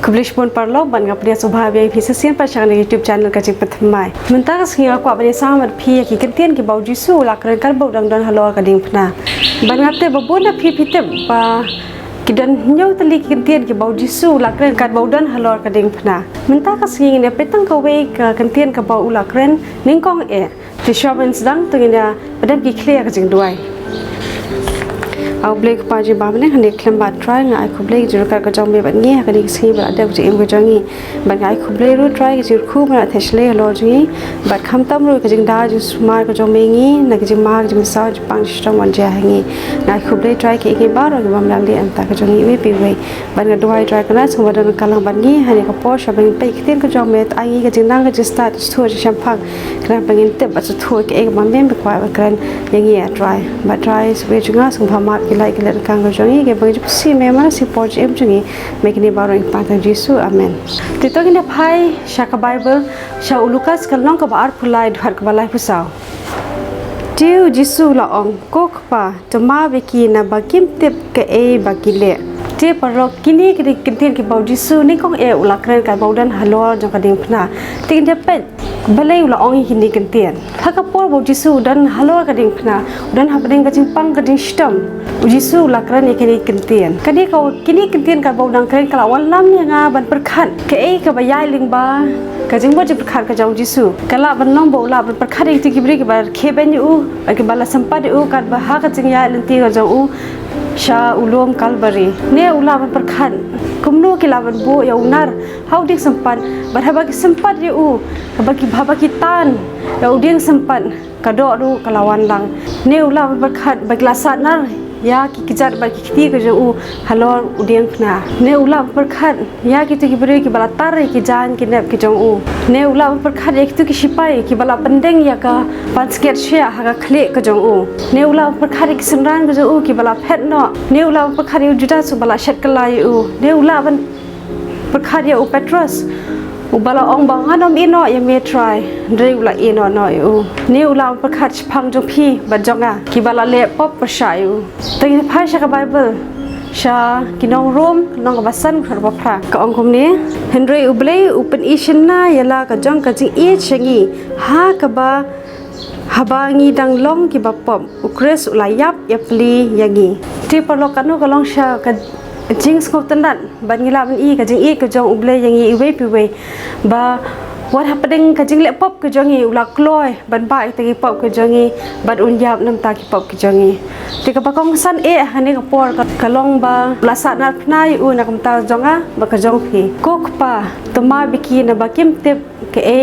Kublish pun parlo ban ngapria subha bi phi sesian pa chang YouTube channel ka Jingpynthymmai mentang singa kwa bani samar phi ki kyntien ki bau Jisu la kren kar bau dang halo ka ding phna ban ngapte babona phi te ba kidan nyau tali ki kyntien ki bau Jisu la kren kar bau dan halo ka ding phna mentang ka singa ne petang ka we ka kyntien ka bau la kren ning kong e ti shobens dang tungina padam ki clear ka jing duaiเอาเบลกปาจีบามันเนี่ยคันเด็กเคลมบาดทรายง่ายคุบเล่จุดการกระจองเบบเงี้ยคันเด็กซีบาดเด็กจะเอ็มกระจองงี้บางง่ายคุบเล่รู้ทรายก็จุดคู่มันเทชเล่รอจุงี้บาดคำตั้มรู้ก็จึงได้จุดสมาร์กระจองเมงี้นักจึงมาจึงสาวจึงปังชิตวันเจ้าหงี้ง่ายคุบเล่ทรายก็อีกบ้าเราก็บำราเลี้ยงตากระจองงี้ไม่ปีเว้ยบางง่ายด้วยทรายก็น่าสมบูรณ์กำลังบันงี้ฮันเด็กก็พอชอบเป็นไปเที่ยงกระจองเมตไอ้งี้ก็จึงนั่งก็จะสตาร์ททัวร์จะชัมพังกระนั้นบางงี้เต็มบัดจะทัวร์ก็เองมันไม่เป็นควายบางกระนั้นอย่างเงี้ยทรายบัดทรายสเวจุงาสมพามากิไลกิเลนกังjangi ke bagi si memang si poj em jangi mekini baru impatan Jisu amen tito kini phai Khasi Bible sha Lukas kalong ka baar phulai dhar ka balai pusau tiu Jisu la ong kok pa tama beki na bakim tip ke e bakile te parok kini kini kintin ki bau Jisu ni kong e ulakren ka bau dan halor jong ka ding phna tin de pet balai ula ong kini kintin thaka por bau Jisu dan halor ka ding phna dan habding ka jingpang ka ding stem Jisu ulakren kini kintin kani kau kini kintin ka bau dang kren kala walam ni nga ban perkhat ke e ka bayai ling ba ka jing bo je perkhat ka jong Jisu kala ban long bo la ban perkhat ti ki bri ki bar kheben u ki bala sampad u ka ba ha ka jing ya lenti ka jong u sha ulom kalbari ne ulaban perkhan kumno kilaban bo ya unar how dik sempat barhabaki sempat ye u bagi bhabaki tan ya uding sempat kado ru kalawan lang ne ulaban perkhan baglasat nar ya ki kijar bagi kiti ke u halor uding khna ne ulaban perkhan ya ki tu ki beri ki bala tar ki jan ki nep ki jong u ne ulaban perkhan ek tu ki sipai ki bala pendeng ya ka pansket shia ha ka khle ka jong u ne ulaban perkhan ki semran ka jong u ki bala phet no ne ulaban perkhan yu juda su bala shat kalai u ne ulaban perkhan ya u Petrus ubala ong bang anom ino ya me try dre ula ino no u ne ula perkhat phang jo phi bajonga ki bala le pop pashayu teng phai Khasi Bible sha kinong rom nong basan khar ba phra ka ong kum ni henry ublei upen ishna yala ka jong ka jing e chengi ha ka ba habangi dang long ki ba pom Khrist ula yap yapli yangi ti parlokanu ka long sha ka jing skop tandan ban ngila ban i ka jing e ka jong uble yangi iwe piwe ba what happening ka jing le pop ka jongi ula kloi ban ba ta ki pop ka jongi ban un yap nam ta ki pop ka jongi ti ka ba kong san e hani ka por ka long ba la sa na pnai u na kam ta jonga ba ka jong phi kok pa tama biki na ba kim tep ke e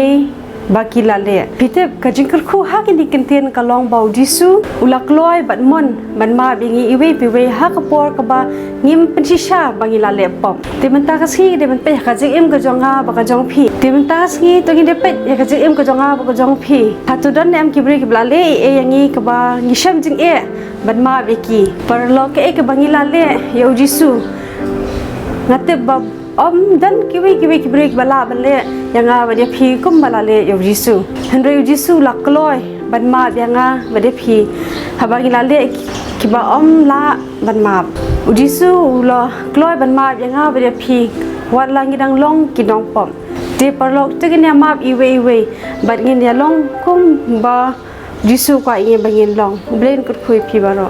baki lale pitep ka jingkar khu ha ki ni kinten ka long bau Jisu ulak loi bat mon ban ma bingi iwe piwe ha ka por ka ba ngim pensisha bangi lale pom te menta ka si de men pe ka jing em ka jonga ba ka jong phi te menta si to ki de pe ya ka jing em ka jonga ba ka jong phi ha tu dan em ki bri ki blale e yangi ka ba ngi sham jing e ban ma beki par lo ke e ka bangi lale yo Jisu ngate ba om dan kiwi break bala bale yanga bade phi kum bala le yo Jisu henry Jisu lakloi ban ma yanga bade phi habagi la le kiba om la ban ma Jisu lo kloi ban ma yanga bade phi wat langi dang long kinong pom te parlok tegin ya map iwe bat ngin ya long kum ba Jisu kwa nge bangin long brain kut khui phi baro